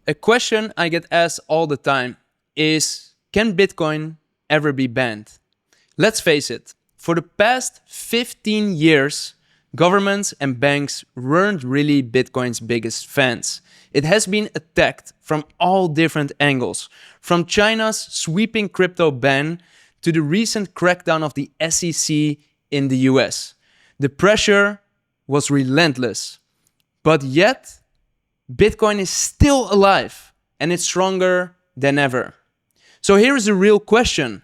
A question I get asked all the time is, can Bitcoin ever be banned? Let's face it, for the past 15 years, governments and banks weren't really Bitcoin's biggest fans. It has been attacked from all different angles, from China's sweeping crypto ban to the recent crackdown of the SEC in the US. The pressure was relentless, but yet Bitcoin is still alive and it's stronger than ever. So here is a real question.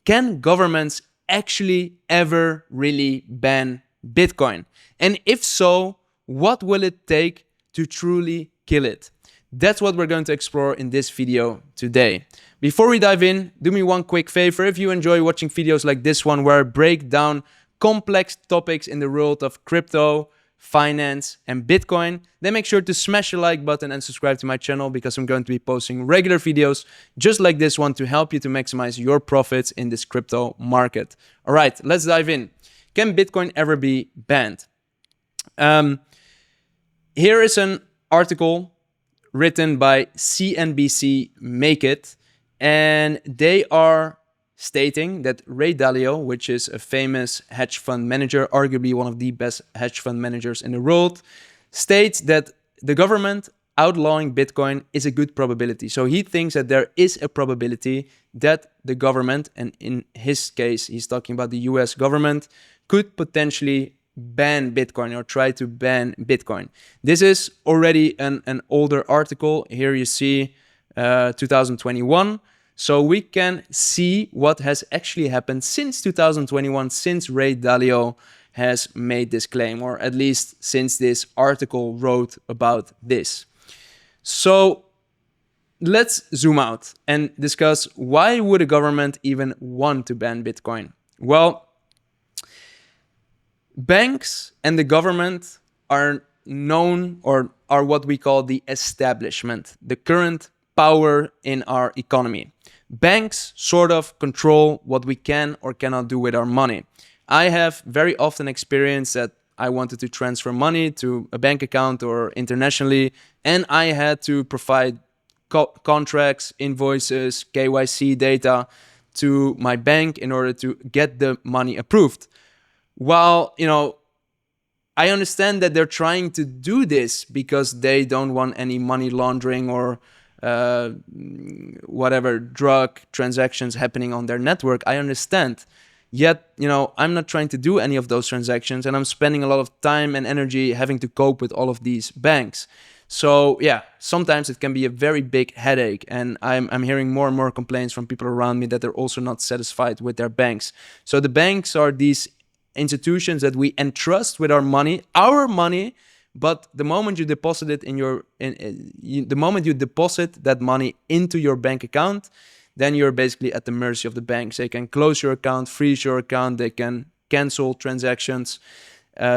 Can governments actually ever really ban Bitcoin? And if so, what will it take to truly kill it? That's what we're going to explore in this video today. Before we dive in, do me one quick favor. If you enjoy watching videos like this one where I break down complex topics in the world of crypto, finance, and Bitcoin, then make sure to smash the like button and subscribe to my channel, because I'm going to be posting regular videos just like this one to help you to maximize your profits in this crypto market. All right, let's dive in. Can Bitcoin ever be banned? Here is an article written by CNBC Make It, and they are stating that Ray Dalio, which is a famous hedge fund manager, arguably one of the best hedge fund managers in the world, states that the government outlawing Bitcoin is a good probability. So he thinks that there is a probability that the government, and in his case, he's talking about the US government, could potentially ban Bitcoin or try to ban Bitcoin. This is already an older article. Here you see 2021. So we can see what has actually happened since 2021, since Ray Dalio has made this claim, or at least since this article wrote about this. So let's zoom out and discuss, why would a government even want to ban Bitcoin? Well, banks and the government are known, or are what we call the establishment, the current power in our economy. Banks sort of control what we can or cannot do with our money. I have very often experienced that I wanted to transfer money to a bank account or internationally, and I had to provide contracts, invoices, KYC data to my bank in order to get the money approved. While, I understand that they're trying to do this because they don't want any money laundering or whatever drug transactions happening on their network. I understand. Yet, I'm not trying to do any of those transactions, and I'm spending a lot of time and energy having to cope with all of these banks. So yeah, sometimes it can be a very big headache, and I'm hearing more and more complaints from people around me that they're also not satisfied with their banks. So the banks are these institutions that we entrust with our money, but the moment you deposit it the moment you deposit that money into your bank account, then you're basically at the mercy of the banks. They can close your account, freeze your account, they can cancel transactions.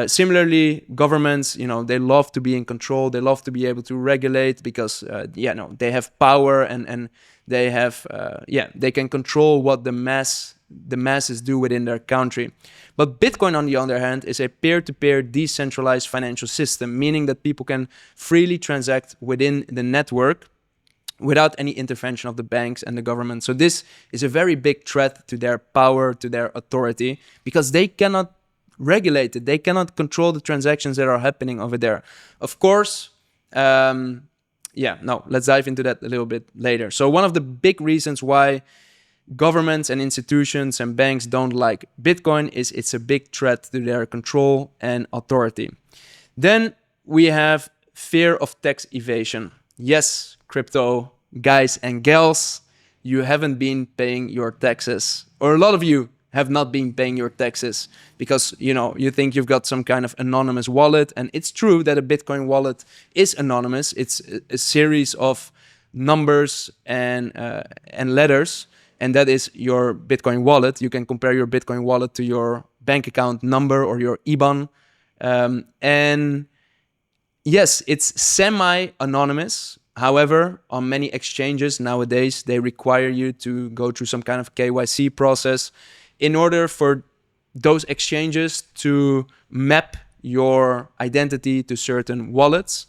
Similarly, governments, they love to be in control. They love to be able to regulate because, they have power and they have, they can control what the masses do within their country. But Bitcoin, on the other hand, is a peer-to-peer decentralized financial system, meaning that people can freely transact within the network without any intervention of the banks and the government. So this is a very big threat to their power, to their authority, because they cannot regulate it. They cannot control the transactions that are happening over there. Of course, let's dive into that a little bit later. So one of the big reasons why governments and institutions and banks don't like Bitcoin is it's a big threat to their control and authority. Then we have fear of tax evasion. Yes, crypto guys and gals, you haven't been paying your taxes, or a lot of you have not been paying your taxes because, you think you've got some kind of anonymous wallet. And it's true that a Bitcoin wallet is anonymous. It's a series of numbers and letters, and that is your Bitcoin wallet. You can compare your Bitcoin wallet to your bank account number or your IBAN. And yes, it's semi-anonymous. However, on many exchanges nowadays, they require you to go through some kind of KYC process in order for those exchanges to map your identity to certain wallets.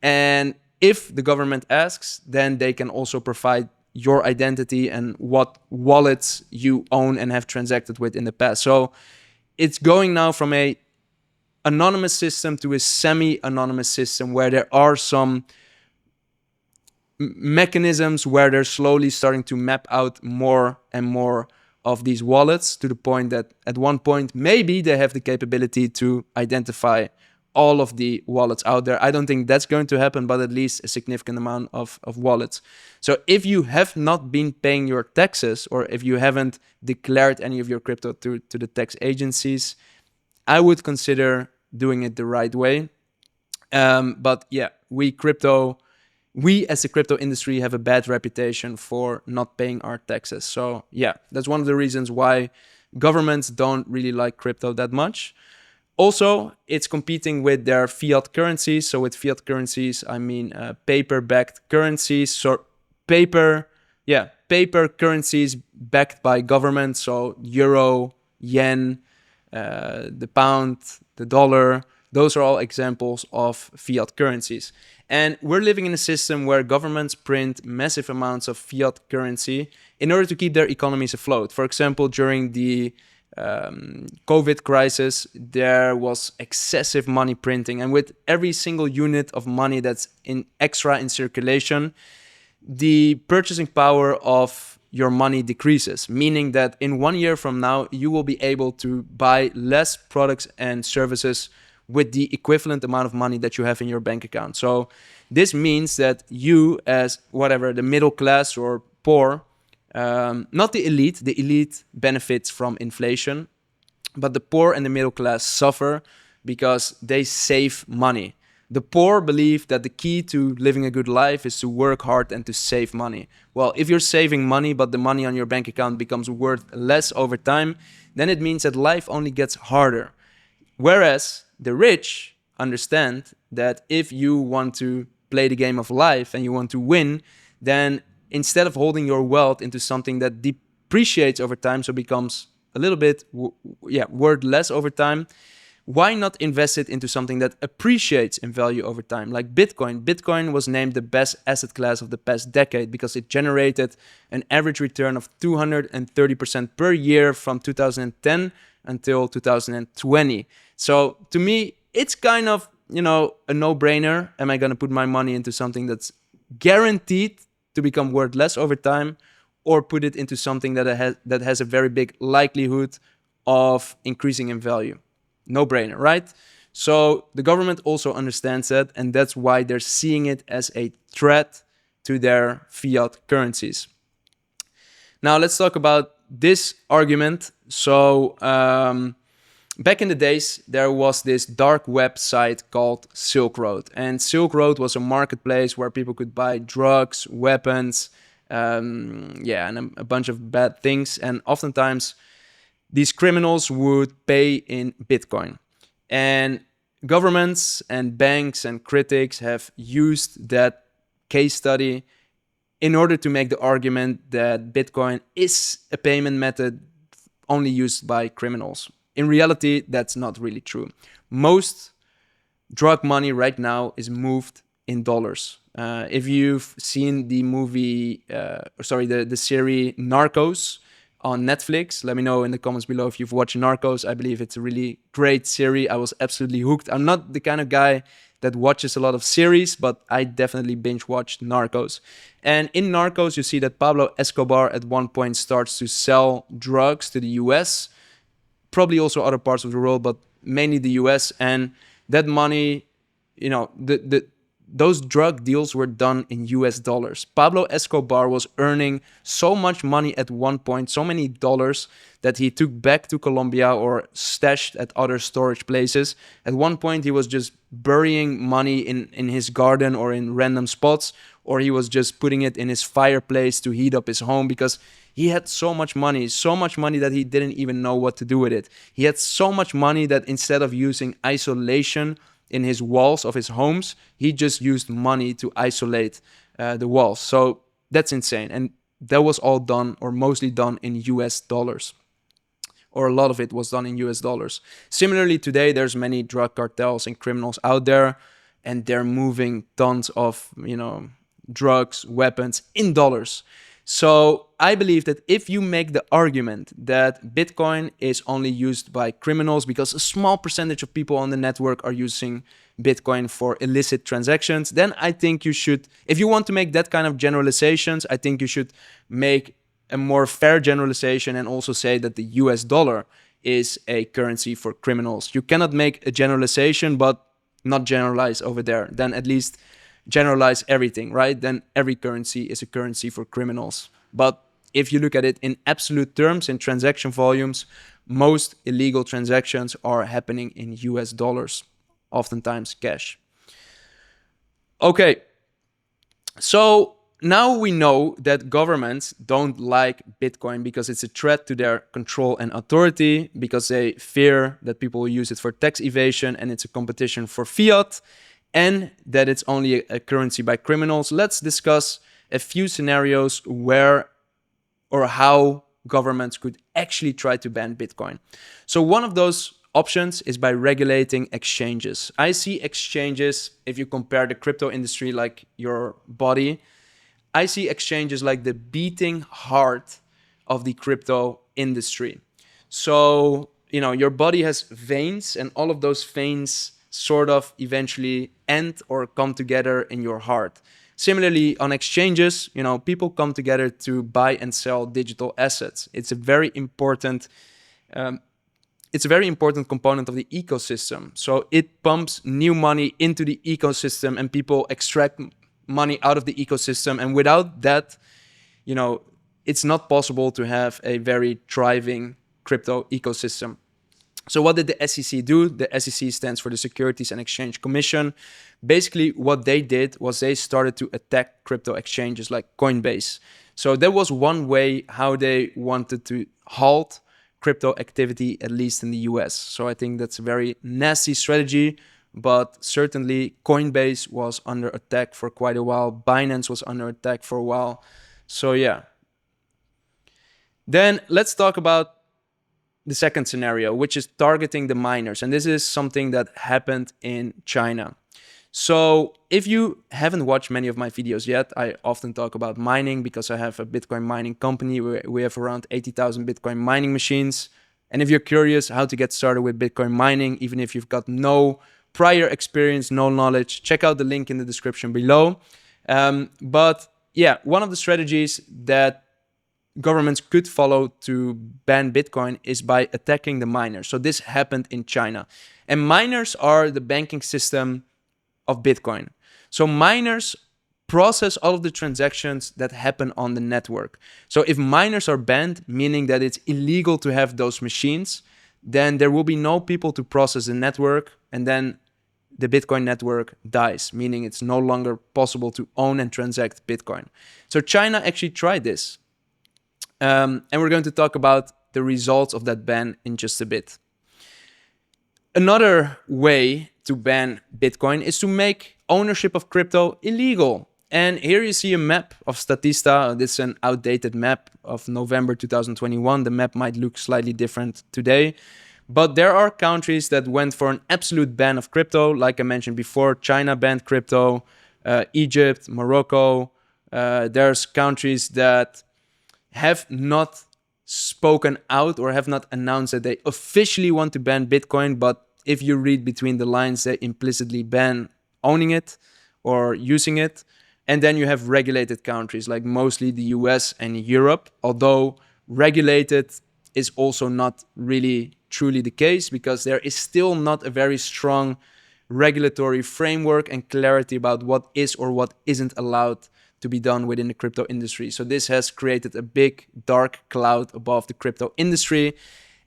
And if the government asks, then they can also provide your identity and what wallets you own and have transacted with in the past. So it's going now from a anonymous system to a semi-anonymous system where there are some mechanisms where they're slowly starting to map out more and more of these wallets, to the point that at one point maybe they have the capability to identify all of the wallets out there. I don't think that's going to happen, but at least a significant amount of wallets. So if you have not been paying your taxes, or if you haven't declared any of your crypto to the tax agencies, I would consider doing it the right way. But yeah, we as a crypto industry have a bad reputation for not paying our taxes. So yeah, that's one of the reasons why governments don't really like crypto that much. Also, it's competing with their fiat currencies. So with fiat currencies, I mean paper-backed currencies. So paper currencies backed by government. So euro, yen, the pound, the dollar. Those are all examples of fiat currencies. And we're living in a system where governments print massive amounts of fiat currency in order to keep their economies afloat. For example, during the COVID crisis, there was excessive money printing. And with every single unit of money that's extra in circulation, the purchasing power of your money decreases, meaning that in 1 year from now, you will be able to buy less products and services with the equivalent amount of money that you have in your bank account. So this means that you, as whatever, the middle class or poor, not the elite benefits from inflation, but the poor and the middle class suffer because they save money. The poor believe that the key to living a good life is to work hard and to save money. Well, if you're saving money, but the money on your bank account becomes worth less over time, then it means that life only gets harder. Whereas the rich understand that if you want to play the game of life and you want to win, then instead of holding your wealth into something that depreciates over time, so becomes a little bit worth less over time, why not invest it into something that appreciates in value over time, like Bitcoin? Bitcoin was named the best asset class of the past decade because it generated an average return of 230% per year from 2010 until 2020. So to me, it's kind of, a no-brainer. Am I going to put my money into something that's guaranteed to become worth less over time, or put it into something that has a very big likelihood of increasing in value? No-brainer, right? So the government also understands that, and that's why they're seeing it as a threat to their fiat currencies. Now let's talk about this argument. So back in the days, there was this dark web site called Silk Road. And Silk Road was a marketplace where people could buy drugs, weapons, and a bunch of bad things. And oftentimes, these criminals would pay in Bitcoin. And governments and banks and critics have used that case study in order to make the argument that Bitcoin is a payment method only used by criminals. In reality, that's not really true. Most drug money right now is moved in dollars. If you've seen the the series Narcos on Netflix, let me know in the comments below if you've watched Narcos. I believe it's a really great series. I was absolutely hooked. I'm not the kind of guy that watches a lot of series, but I definitely binge watched Narcos. And in Narcos, you see that Pablo Escobar at one point starts to sell drugs to the US, probably also other parts of the world, but mainly the US. And that money, those drug deals were done in US dollars. Pablo Escobar was earning so much money at one point, so many dollars, that he took back to Colombia or stashed at other storage places. At one point, he was just burying money in his garden or in random spots, or he was just putting it in his fireplace to heat up his home because he had so much money that he didn't even know what to do with it. He had so much money that instead of using isolation in his walls of his homes, he just used money to isolate the walls. So that's insane. And that was all done, or mostly done, in US dollars. Or a lot of it was done in US dollars. Similarly, today, there's many drug cartels and criminals out there. and they're moving tons of, drugs, weapons in dollars. So I believe that if you make the argument that Bitcoin is only used by criminals because a small percentage of people on the network are using Bitcoin for illicit transactions, then I think you should, if you want to make that kind of generalizations, I think you should make a more fair generalization and also say that the US dollar is a currency for criminals. You cannot make a generalization but not generalize over there. Then at least generalize everything, right? Then every currency is a currency for criminals. But if you look at it in absolute terms, in transaction volumes, most illegal transactions are happening in US dollars, oftentimes cash. Okay, so now we know that governments don't like Bitcoin because it's a threat to their control and authority, because they fear that people will use it for tax evasion and it's a competition for fiat, and that it's only a currency by criminals. Let's discuss a few scenarios where or how governments could actually try to ban Bitcoin. So one of those options is by regulating exchanges. I see exchanges, if you compare the crypto industry like your body, I see exchanges like the beating heart of the crypto industry. So, your body has veins, and all of those veins sort of eventually end or come together in your heart. Similarly, on exchanges, people come together to buy and sell digital assets. It's a very important component of the ecosystem. So it pumps new money into the ecosystem, and people extract money out of the ecosystem. And without that, it's not possible to have a very thriving crypto ecosystem. So what did the SEC do? The SEC stands for the Securities and Exchange Commission. Basically, what they did was they started to attack crypto exchanges like Coinbase. So that was one way how they wanted to halt crypto activity, at least in the US. So I think that's a very nasty strategy, but certainly Coinbase was under attack for quite a while. Binance was under attack for a while. So yeah. Then let's talk about the second scenario, which is targeting the miners. And this is something that happened in China. So if you haven't watched many of my videos yet, I often talk about mining because I have a Bitcoin mining company where we have around 80,000 Bitcoin mining machines. And if you're curious how to get started with Bitcoin mining, even if you've got no prior experience, no knowledge, check out the link in the description below. But yeah, one of the strategies that governments could follow to ban Bitcoin is by attacking the miners. So this happened in China. And miners are the banking system of Bitcoin. So miners process all of the transactions that happen on the network. So if miners are banned, meaning that it's illegal to have those machines, then there will be no people to process the network, and then the Bitcoin network dies, meaning it's no longer possible to own and transact Bitcoin. So China actually tried this. And we're going to talk about the results of that ban in just a bit. Another way to ban Bitcoin is to make ownership of crypto illegal. And here you see a map of Statista. This is an outdated map of November 2021. The map might look slightly different today. But there are countries that went for an absolute ban of crypto. Like I mentioned before, China banned crypto, Egypt, Morocco. There's countries that have not spoken out or have not announced that they officially want to ban Bitcoin, but if you read between the lines, they implicitly ban owning it or using it. And then you have regulated countries like mostly the US and Europe, although regulated is also not really truly the case because there is still not a very strong regulatory framework and clarity about what is or what isn't allowed to be done within the crypto industry. So this has created a big dark cloud above the crypto industry.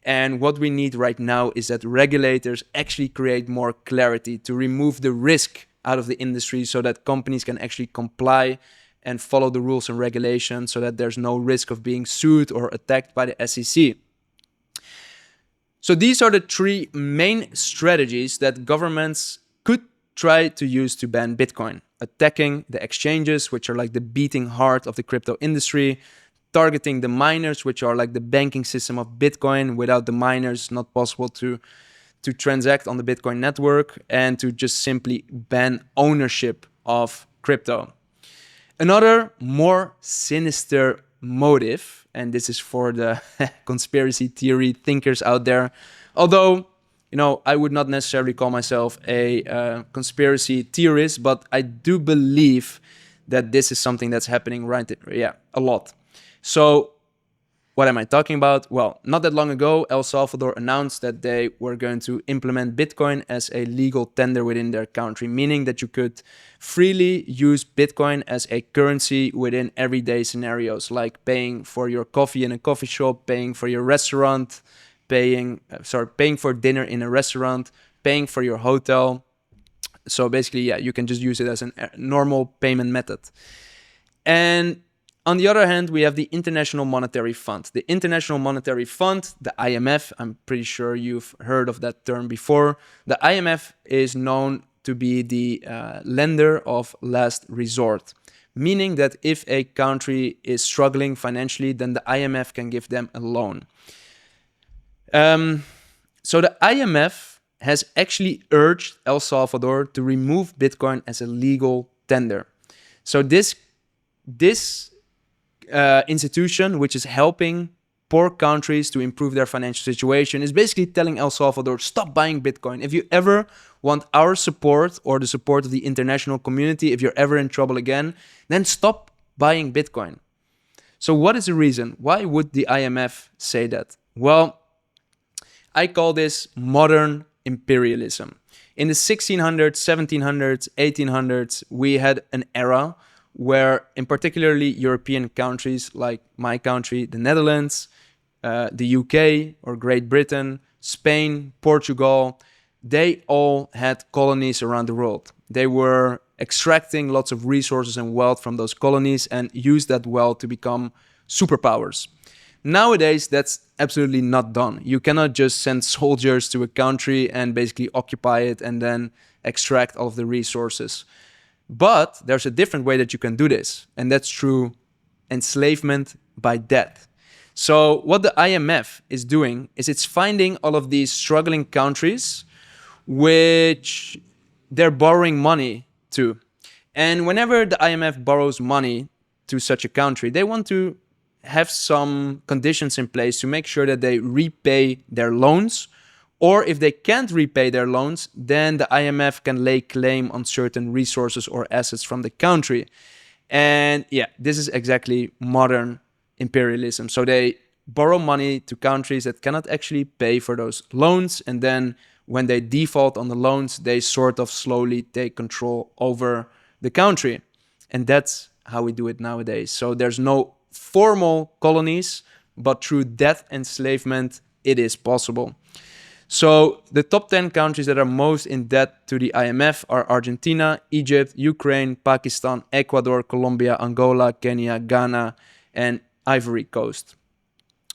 And what we need right now is that regulators actually create more clarity to remove the risk out of the industry so that companies can actually comply and follow the rules and regulations so that there's no risk of being sued or attacked by the SEC. So these are the three main strategies that governments could try to use to ban Bitcoin. Attacking the exchanges, which are like the beating heart of the crypto industry. Targeting the miners, which are like the banking system of Bitcoin. Without the miners, not possible to to transact on the Bitcoin network and to just simply ban ownership of crypto. Another more sinister motive, and this is for the conspiracy theory thinkers out there, although, I would not necessarily call myself a conspiracy theorist, but I do believe that this is something that's happening a lot. So what am I talking about? Well, not that long ago, El Salvador announced that they were going to implement Bitcoin as a legal tender within their country, meaning that you could freely use Bitcoin as a currency within everyday scenarios, like paying for your coffee in a coffee shop, paying for your restaurant, paying for dinner in a restaurant, paying for your hotel. So basically, you can just use it as a normal payment method. And on the other hand, we have the International Monetary Fund. The International Monetary Fund, the IMF, I'm pretty sure you've heard of that term before. The IMF is known to be the lender of last resort, meaning that if a country is struggling financially, then the IMF can give them a loan. So the IMF has actually urged El Salvador to remove Bitcoin as a legal tender. So this institution, which is helping poor countries to improve their financial situation, is basically telling El Salvador, stop buying Bitcoin. If you ever want our support or the support of the international community, if you're ever in trouble again, then stop buying Bitcoin. So what is the reason? Why would the IMF say that? Well, I call this modern imperialism. In the 1600s, 1700s, 1800s, we had an era where in particularly European countries like my country, the Netherlands, the UK or Great Britain, Spain, Portugal, they all had colonies around the world. They were extracting lots of resources and wealth from those colonies and used that wealth to become superpowers. Nowadays, that's absolutely not done. You cannot just send soldiers to a country and basically occupy it and then extract all of the resources. But there's a different way that you can do this, and that's through enslavement by debt. So what the IMF is doing is it's finding all of these struggling countries which they're borrowing money to. And whenever the IMF borrows money to such a country, they want to have some conditions in place to make sure that they repay their loans. Or if they can't repay their loans, then the IMF can lay claim on certain resources or assets from the country. And this is exactly modern imperialism. So they borrow money to countries that cannot actually pay for those loans. And then when they default on the loans, they sort of slowly take control over the country. And that's how we do it nowadays. So there's no formal colonies, but through debt enslavement, it is possible. So the top 10 countries that are most in debt to the IMF are Argentina, Egypt, Ukraine, Pakistan, Ecuador, Colombia, Angola, Kenya, Ghana, and Ivory Coast.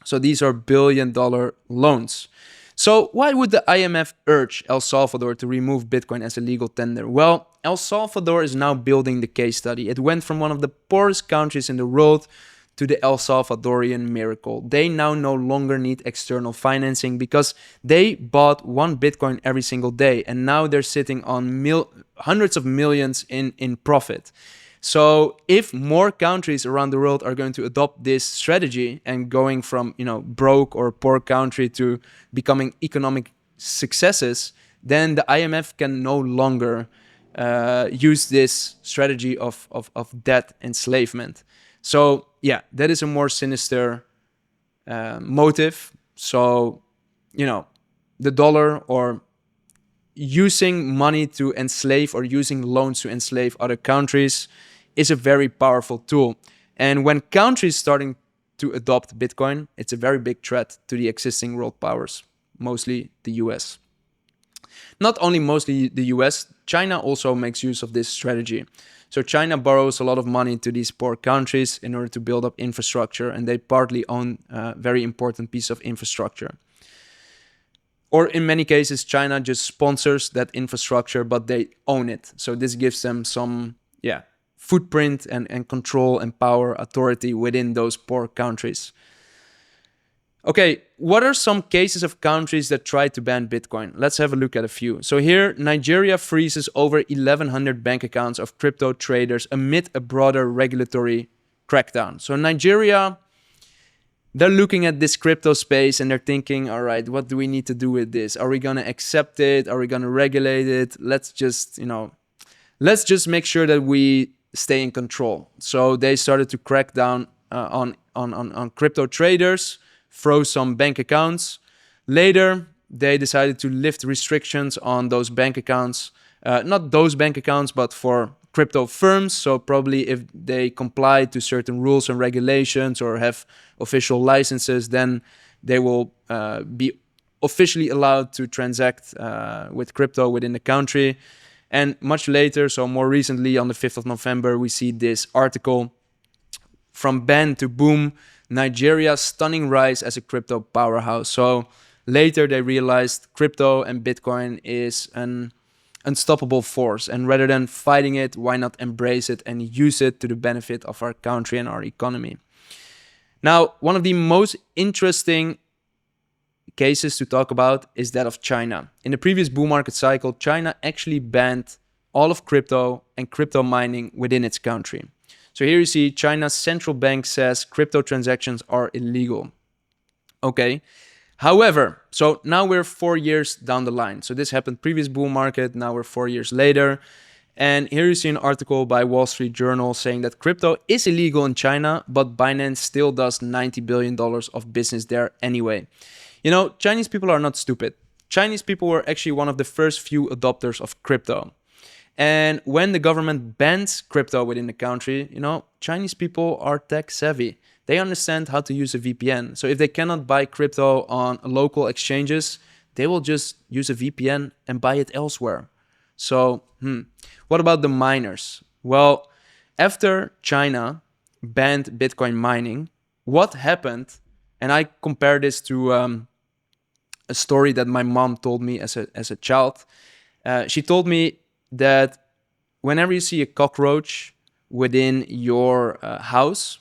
So these are billion-dollar loans. So why would the IMF urge El Salvador to remove Bitcoin as a legal tender? Well, El Salvador is now building the case study. It went from one of the poorest countries in the world to the El Salvadorian miracle. They now no longer need external financing because they bought one Bitcoin every single day, and now they're sitting on hundreds of millions in profit. So if more countries around the world are going to adopt this strategy and going from broke or poor country to becoming economic successes, then the IMF can no longer use this strategy of debt enslavement. So that is a more sinister motive. So, the dollar or using money to enslave or using loans to enslave other countries is a very powerful tool. And when countries starting to adopt Bitcoin, it's a very big threat to the existing world powers, mostly the US. Not only mostly the US, China also makes use of this strategy. So China borrows a lot of money to these poor countries in order to build up infrastructure, and they partly own a very important piece of infrastructure. Or in many cases, China just sponsors that infrastructure, but they own it. So this gives them some footprint and control and power, authority within those poor countries. Okay, what are some cases of countries that try to ban Bitcoin? Let's have a look at a few. So here, Nigeria freezes over 1,100 bank accounts of crypto traders amid a broader regulatory crackdown. So Nigeria, they're looking at this crypto space and they're thinking, all right, what do we need to do with this? Are we going to accept it? Are we going to regulate it? Let's just make sure that we stay in control. So they started to crack down on crypto traders, froze some bank accounts. Later, they decided to lift restrictions on those bank accounts. Not those bank accounts, but for crypto firms. So probably if they comply to certain rules and regulations or have official licenses, then they will be officially allowed to transact with crypto within the country. And much later, so more recently, on the 5th of November, we see this article, From Ban to Boom, Nigeria's stunning rise as a crypto powerhouse. So later they realized crypto and Bitcoin is an unstoppable force. And rather than fighting it, why not embrace it and use it to the benefit of our country and our economy? Now, one of the most interesting cases to talk about is that of China. In the previous bull market cycle, China actually banned all of crypto and crypto mining within its country. So here you see China's central bank says crypto transactions are illegal. Okay. However, so now we're 4 years down the line. So this happened previous bull market. Now we're 4 years later. And here you see an article by Wall Street Journal saying that crypto is illegal in China, but Binance still does $90 billion of business there anyway. You know, Chinese people are not stupid. Chinese people were actually one of the first few adopters of crypto. And when the government bans crypto within the country, you know, Chinese people are tech savvy. They understand how to use a VPN. So if they cannot buy crypto on local exchanges, they will just use a VPN and buy it elsewhere. So, what about the miners? Well, after China banned Bitcoin mining, what happened? And I compare this to a story that my mom told me as a child. She told me that whenever you see a cockroach within your house,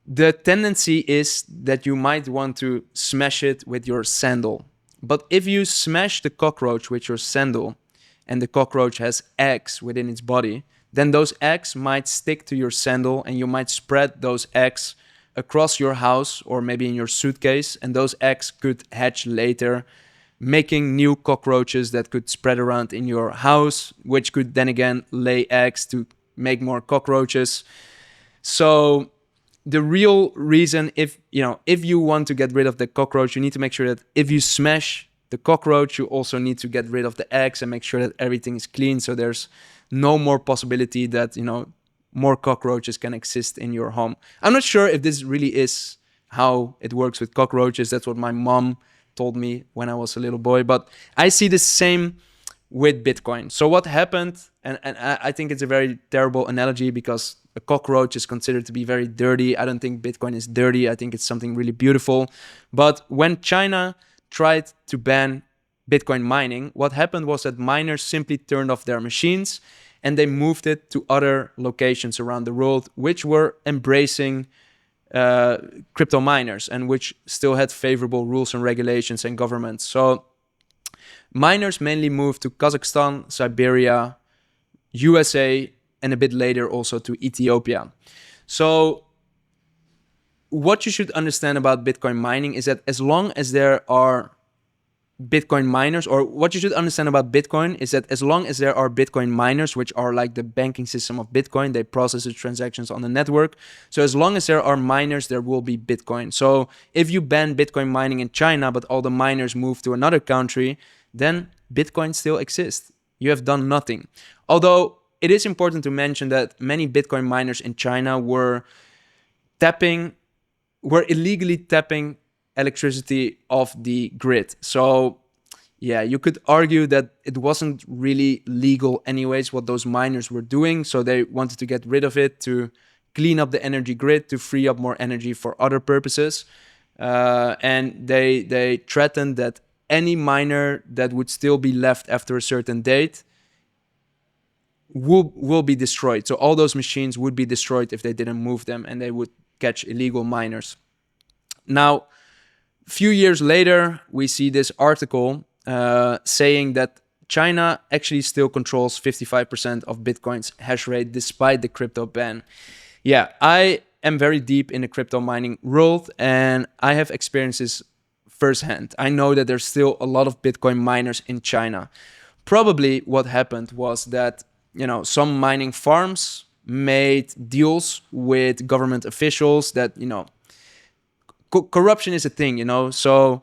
the tendency is that you might want to smash it with your sandal. But if you smash the cockroach with your sandal and the cockroach has eggs within its body, then those eggs might stick to your sandal and you might spread those eggs across your house or maybe in your suitcase, and those eggs could hatch later, making new cockroaches that could spread around in your house, which could then again lay eggs to make more cockroaches. So the real reason, if you want to get rid of the cockroach, you need to make sure that if you smash the cockroach, you also need to get rid of the eggs and make sure that everything is clean, so there's no more possibility that, more cockroaches can exist in your home. I'm not sure if this really is how it works with cockroaches. That's what my mom told me when I was a little boy, but I see the same with Bitcoin. So what happened, and I think it's a very terrible analogy because a cockroach is considered to be very dirty. I don't think Bitcoin is dirty. I think it's something really beautiful. But when China tried to ban Bitcoin mining, what happened was that miners simply turned off their machines and they moved it to other locations around the world, which were embracing crypto miners and which still had favorable rules and regulations and governments. So miners mainly moved to Kazakhstan, Siberia, USA, and a bit later also to Ethiopia. So what you should understand about Bitcoin mining is that as long as there are Bitcoin miners, or what you should understand about Bitcoin is that as long as there are Bitcoin miners, which are like the banking system of Bitcoin, they process the transactions on the network. So as long as there are miners, there will be Bitcoin. So if you ban Bitcoin mining in China, but all the miners move to another country, then Bitcoin still exists. You have done nothing. Although it is important to mention that many Bitcoin miners in China were illegally tapping electricity off the grid. So yeah, you could argue that it wasn't really legal anyways what those miners were doing. So they wanted to get rid of it to clean up the energy grid, to free up more energy for other purposes. And they threatened that any miner that would still be left after a certain date will be destroyed. So all those machines would be destroyed if they didn't move them, and they would catch illegal miners. Now, few years later, we see this article saying that China actually still controls 55% of Bitcoin's hash rate despite the crypto ban. Yeah, I am very deep in the crypto mining world, and I have experiences firsthand. I know that there's still a lot of Bitcoin miners in China. Probably what happened was that, some mining farms made deals with government officials that, corruption is a thing, so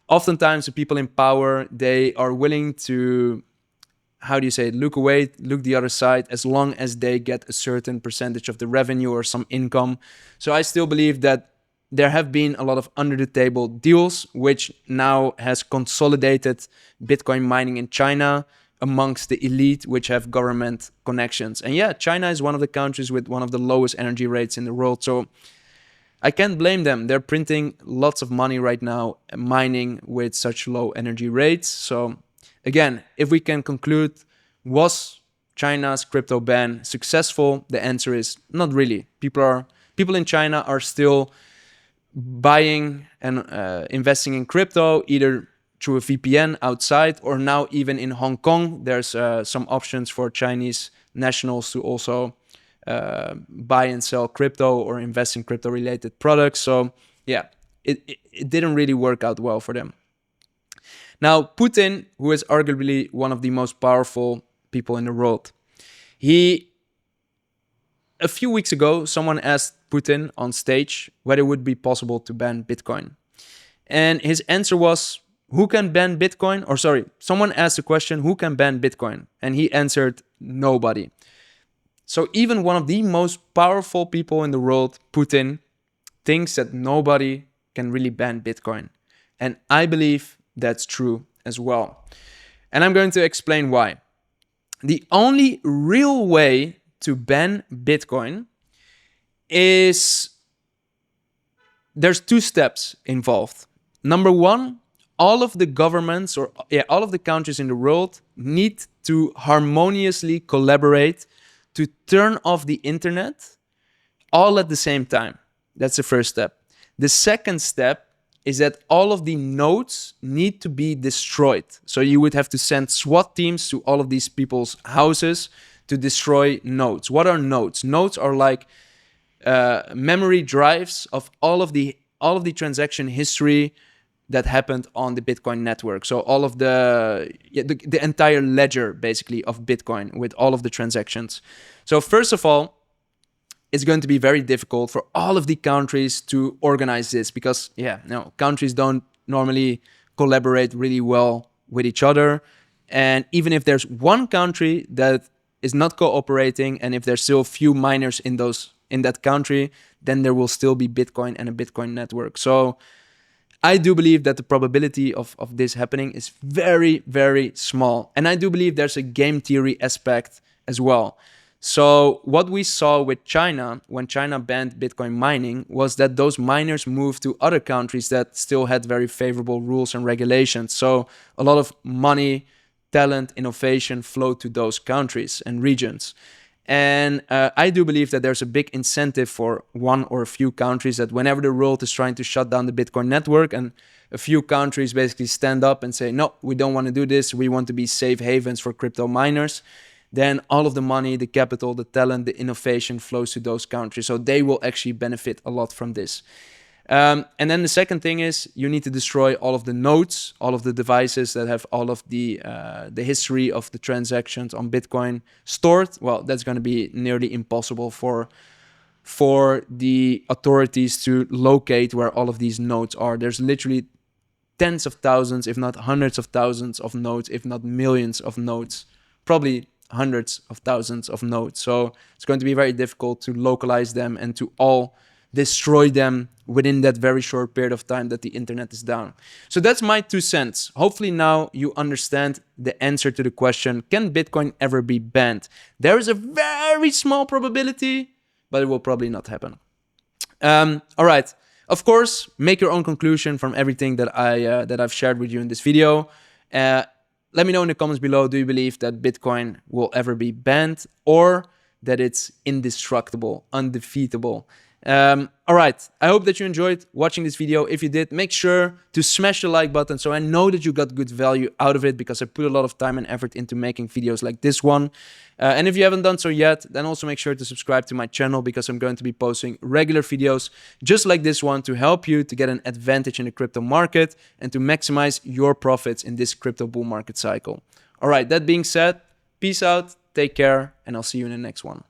oftentimes the people in power, they are willing to, look away, look the other side, as long as they get a certain percentage of the revenue or some income. So I still believe that there have been a lot of under the table deals, which now has consolidated Bitcoin mining in China amongst the elite, which have government connections. And yeah, China is one of the countries with one of the lowest energy rates in the world. So I can't blame them. They're printing lots of money right now, mining with such low energy rates. So again, if we can conclude, was China's crypto ban successful? The answer is not really. People in China are still buying and investing in crypto, either through a VPN outside, or now even in Hong Kong, there's some options for Chinese nationals to also buy and sell crypto or invest in crypto related products. So yeah, it didn't really work out well for them. Now, Putin, who is arguably one of the most powerful people in the world, a few weeks ago, someone asked Putin on stage whether it would be possible to ban Bitcoin. And his answer was, who can ban Bitcoin? Or sorry, someone asked the question, who can ban Bitcoin? And he answered, nobody. So even one of the most powerful people in the world, Putin, thinks that nobody can really ban Bitcoin. And I believe that's true as well. And I'm going to explain why. The only real way to ban Bitcoin is, there's two steps involved. Number one, all of the governments all of the countries in the world need to harmoniously collaborate to turn off the internet all at the same time. That's the first step. The second step is that all of the nodes need to be destroyed. So you would have to send SWAT teams to all of these people's houses to destroy nodes. What are nodes? Nodes are like memory drives of all of the transaction history that happened on the Bitcoin network. So all of the entire ledger basically of Bitcoin with all of the transactions. So first of all, it's going to be very difficult for all of the countries to organize this because countries don't normally collaborate really well with each other. And even if there's one country that is not cooperating, and if there's still a few miners in that country, then there will still be Bitcoin and a Bitcoin network. So I do believe that the probability of this happening is very, very small. And I do believe there's a game theory aspect as well. So what we saw with China, when China banned Bitcoin mining, was that those miners moved to other countries that still had very favorable rules and regulations. So a lot of money, talent, innovation flowed to those countries and regions. And I do believe that there's a big incentive for one or a few countries that whenever the world is trying to shut down the Bitcoin network and a few countries basically stand up and say, no, we don't want to do this. We want to be safe havens for crypto miners. Then all of the money, the capital, the talent, the innovation flows to those countries. So they will actually benefit a lot from this. And then the second thing is you need to destroy all of the nodes, all of the devices that have all of the history of the transactions on Bitcoin stored. Well, that's going to be nearly impossible for the authorities to locate where all of these nodes are. There's literally tens of thousands, if not hundreds of thousands of nodes, if not millions of nodes, probably hundreds of thousands of nodes. So it's going to be very difficult to localize them and to all destroy them within that very short period of time that the internet is down. So that's my 2 cents. Hopefully now you understand the answer to the question, can Bitcoin ever be banned? There is a very small probability, but it will probably not happen. All right. Of course, make your own conclusion from everything that I've shared with you in this video. Let me know in the comments below, do you believe that Bitcoin will ever be banned? Or that it's indestructible, undefeatable. All right, I hope that you enjoyed watching this video. If you did, make sure to smash the like button so I know that you got good value out of it, because I put a lot of time and effort into making videos like this one. And if you haven't done so yet, then also make sure to subscribe to my channel, because I'm going to be posting regular videos just like this one to help you to get an advantage in the crypto market and to maximize your profits in this crypto bull market cycle. All right, that being said, peace out, take care, and I'll see you in the next one.